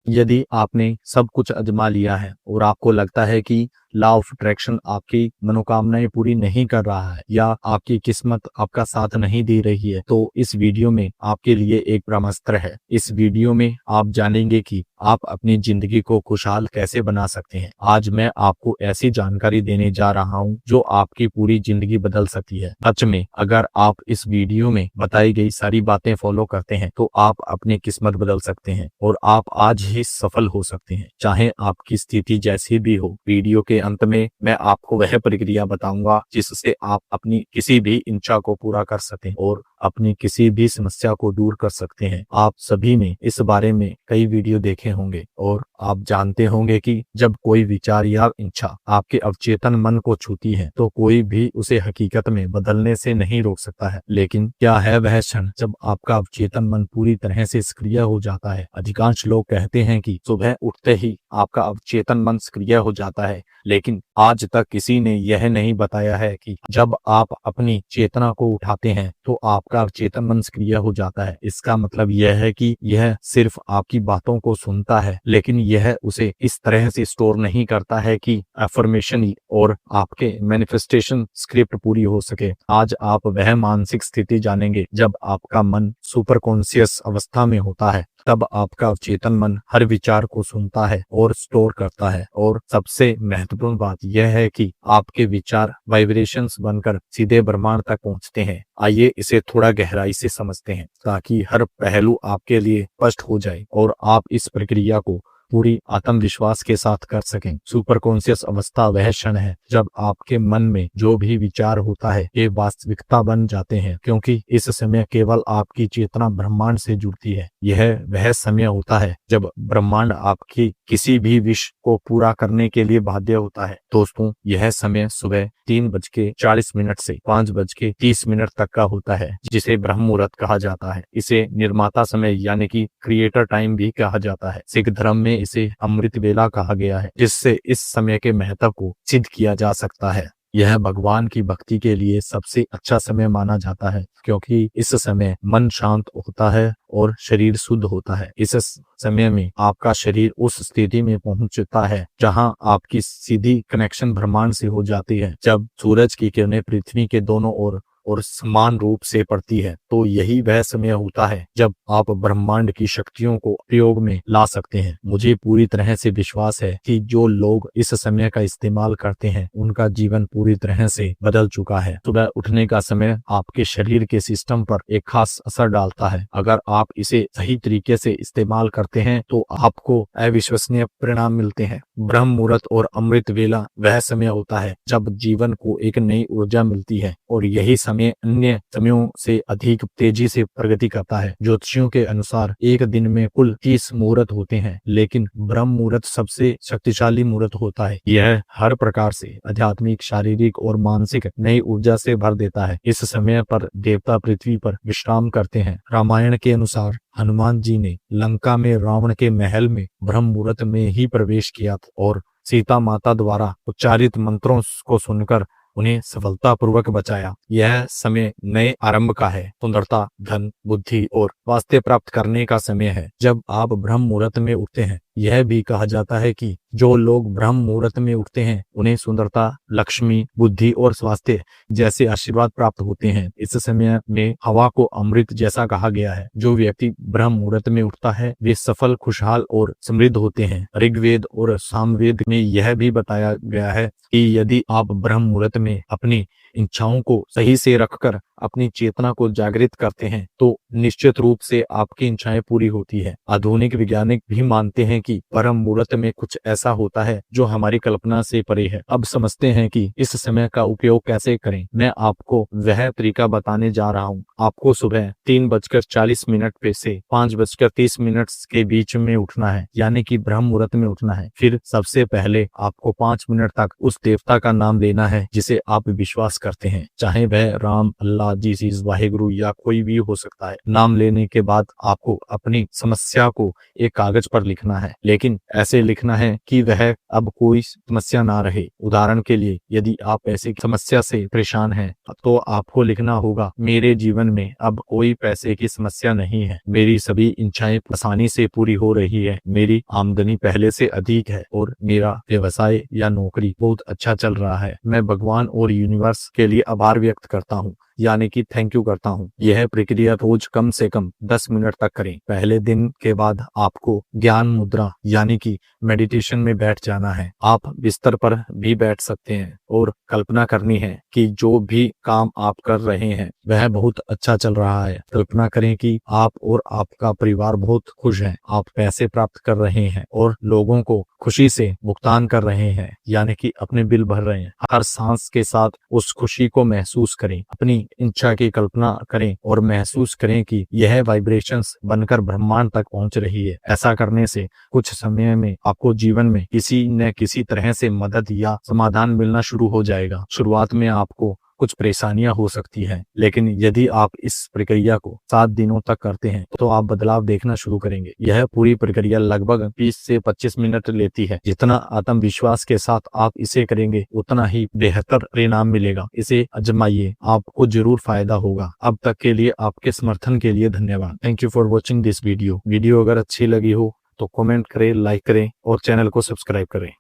यदि आपने सब कुछ आजमा लिया है और आपको लगता है कि लॉ ऑफ अट्रैक्शन आपकी मनोकामनाएं पूरी नहीं कर रहा है या आपकी किस्मत आपका साथ नहीं दे रही है, तो इस वीडियो में आपके लिए एक ब्रह्मास्त्र है। इस वीडियो में आप जानेंगे कि आप अपनी जिंदगी को खुशहाल कैसे बना सकते हैं। आज मैं आपको ऐसी जानकारी देने जा रहा हूं जो आपकी पूरी जिंदगी बदल सकती है। सच में अगर आप इस वीडियो में बताई गई सारी बातें फॉलो करते हैं तो आप अपनी किस्मत बदल सकते हैं और आप आज ही सफल हो सकते हैं, चाहे आपकी स्थिति जैसी भी हो। वीडियो के अंत में मैं आपको वह प्रक्रिया बताऊंगा जिससे आप अपनी किसी भी इच्छा को पूरा कर सकें और अपनी किसी भी समस्या को दूर कर सकते हैं। आप सभी ने इस बारे में कई वीडियो देखे होंगे और आप जानते होंगे कि जब कोई विचार या इच्छा आपके अवचेतन मन को छूती है तो कोई भी उसे हकीकत में बदलने से नहीं रोक सकता है। लेकिन क्या है वह क्षण जब आपका अवचेतन मन पूरी तरह से सक्रिय हो जाता है? अधिकांश लोग कहते हैं कि सुबह उठते ही आपका अवचेतन मन सक्रिय हो जाता है, लेकिन आज तक किसी ने यह नहीं बताया है कि जब आप अपनी चेतना को उठाते हैं तो आपका अवचेतन मन सक्रिय हो जाता है। इसका मतलब यह है कि यह सिर्फ आपकी बातों को सुनता है, लेकिन यह उसे इस तरह से स्टोर नहीं करता है कि अफर्मेशन और आपके मैनिफेस्टेशन स्क्रिप्ट पूरी हो सके। आज आप वह मानसिक स्थिति जानेंगे जब आपका मन सुपर कॉन्शियस अवस्था में होता है। तब आपका अवचेतन मन हर विचार को सुनता है और स्टोर करता है, और सबसे महत्वपूर्ण बात यह है कि आपके विचार वाइब्रेशंस बनकर सीधे ब्रह्मांड तक पहुंचते हैं। आइए इसे थोड़ा गहराई से समझते हैं ताकि हर पहलू आपके लिए स्पष्ट हो जाए और आप इस प्रक्रिया को पूरी आत्मविश्वास के साथ कर सकें। सुपर कॉन्शियस अवस्था वह क्षण है जब आपके मन में जो भी विचार होता है ये वास्तविकता बन जाते हैं, क्योंकि इस समय केवल आपकी चेतना ब्रह्मांड से जुड़ती है। यह वह समय होता है जब ब्रह्मांड आपकी किसी भी विश को पूरा करने के लिए बाध्य होता है। दोस्तों, यह समय सुबह 3:40 से 5:30 तक का होता है, जिसे ब्रह्म मुहूर्त कहा जाता है। इसे निर्माता समय यानी कि क्रिएटर टाइम भी कहा जाता है। सिख धर्म में इसे अमृत वेला कहा गया है, जिससे इस समय के महत्व को सिद्ध किया जा सकता है। यह भगवान की भक्ति के लिए सबसे अच्छा समय माना जाता है, क्योंकि इस समय मन शांत होता है और शरीर शुद्ध होता है। इस समय में आपका शरीर उस स्थिति में पहुंचता है जहां आपकी सीधी कनेक्शन ब्रह्मांड से हो जाती है। जब सूरज की किरणें पृथ्वी के दोनों ओर और समान रूप से पड़ती है तो यही वह समय होता है जब आप ब्रह्मांड की शक्तियों को प्रयोग में ला सकते हैं। मुझे पूरी तरह से विश्वास है कि जो लोग इस समय का इस्तेमाल करते हैं उनका जीवन पूरी तरह से बदल चुका है। सुबह उठने का समय आपके शरीर के सिस्टम पर एक खास असर डालता है। अगर आप इसे सही तरीके से इस्तेमाल करते हैं तो आपको अविश्वसनीय परिणाम मिलते हैं। ब्रह्म मुहूर्त और अमृत वेला वह समय होता है जब जीवन को एक नई ऊर्जा मिलती है, और यही समय अन्य समयों से अधिक तेजी से प्रगति करता है। ज्योतिषियों के अनुसार एक दिन में कुल 30 मुहूर्त होते हैं, लेकिन ब्रह्म मुहूर्त सबसे शक्तिशाली मुहूर्त होता है। यह हर प्रकार से आध्यात्मिक, शारीरिक और मानसिक नई ऊर्जा से भर देता है। इस समय पर देवता पृथ्वी पर विश्राम करते हैं। रामायण के अनुसार हनुमान जी ने लंका में रावण के महल में ब्रह्म मुहूर्त में ही प्रवेश किया और सीता माता द्वारा उच्चारित मंत्रों को सुनकर उन्हें सफलतापूर्वक बचाया। यह समय नए आरंभ का है। सुंदरता, धन, बुद्धि और स्वास्थ्य प्राप्त करने का समय है। जब आप ब्रह्म मुहूर्त में उठते हैं, यह भी कहा जाता है कि जो लोग ब्रह्म मुहूर्त में उठते हैं उन्हें सुंदरता, लक्ष्मी, बुद्धि और स्वास्थ्य जैसे आशीर्वाद प्राप्त होते हैं। इस समय में हवा को अमृत जैसा कहा गया है। जो व्यक्ति ब्रह्म मुहूर्त में उठता है वे सफल, खुशहाल और समृद्ध होते हैं। ऋग्वेद और सामवेद में यह भी बताया गया है कि यदि आप ब्रह्म मुहूर्त में अपनी इच्छाओं को सही से रखकर अपनी चेतना को जागृत करते हैं तो निश्चित रूप से आपकी इच्छाएं पूरी होती है। आधुनिक वैज्ञानिक भी मानते हैं कि ब्रह्म मुहूर्त में कुछ ऐसा होता है जो हमारी कल्पना से परे है। अब समझते हैं कि इस समय का उपयोग कैसे करें। मैं आपको वह तरीका बताने जा रहा हूँ। आपको सुबह 3:40 पे से 5:30 के बीच में उठना है, यानी कि ब्रह्म मुहूर्त में उठना है। फिर सबसे पहले आपको 5 मिनट तक उस देवता का नाम लेना है जिसे आप विश्वास करते हैं, चाहे वह राम, अल्लाह, जीसस, वाहेगुरु या कोई भी हो सकता है। नाम लेने के बाद आपको अपनी समस्या को एक कागज पर लिखना है। है, लेकिन ऐसे लिखना है कि वह अब कोई समस्या ना रहे। उदाहरण के लिए, यदि आप पैसे की समस्या से परेशान हैं तो आपको लिखना होगा, मेरे जीवन में अब कोई पैसे की समस्या नहीं है, मेरी सभी इच्छाएं आसानी से पूरी हो रही है, मेरी आमदनी पहले से अधिक है और मेरा व्यवसाय या नौकरी बहुत अच्छा चल रहा है। मैं भगवान और यूनिवर्स के लिए आभार व्यक्त करता हूँ, यानी कि थैंक यू करता हूँ। यह प्रक्रिया रोज कम से कम 10 मिनट तक करें। पहले दिन के बाद आपको ज्ञान मुद्रा यानी कि मेडिटेशन में बैठ जाना है। आप बिस्तर पर भी बैठ सकते हैं और कल्पना करनी है कि जो भी काम आप कर रहे हैं वह बहुत अच्छा चल रहा है। कल्पना करें कि आप और आपका परिवार बहुत खुश हैं, आप पैसे प्राप्त कर रहे हैं और लोगों को खुशी से भुगतान कर रहे हैं, यानी कि अपने बिल भर रहे हैं। हर सांस के साथ उस खुशी को महसूस करें। अपनी इच्छा की कल्पना करें और महसूस करें कि यह वाइब्रेशंस बनकर ब्रह्मांड तक पहुंच रही है। ऐसा करने से कुछ समय में आपको जीवन में किसी न किसी तरह से मदद या समाधान मिलना शुरू हो जाएगा। शुरुआत में आपको कुछ परेशानियां हो सकती हैं, लेकिन यदि आप इस प्रक्रिया को 7 दिनों तक करते हैं तो आप बदलाव देखना शुरू करेंगे। यह पूरी प्रक्रिया लगभग 20 से 25 मिनट लेती है। जितना आत्मविश्वास के साथ आप इसे करेंगे उतना ही बेहतर परिणाम मिलेगा। इसे आजमाइए, आपको जरूर फायदा होगा। अब तक के लिए आपके समर्थन के लिए धन्यवाद। Thank you for watching this video. Video अगर अच्छी लगी हो तो कमेंट करें, लाइक करें और चैनल को सब्सक्राइब करें।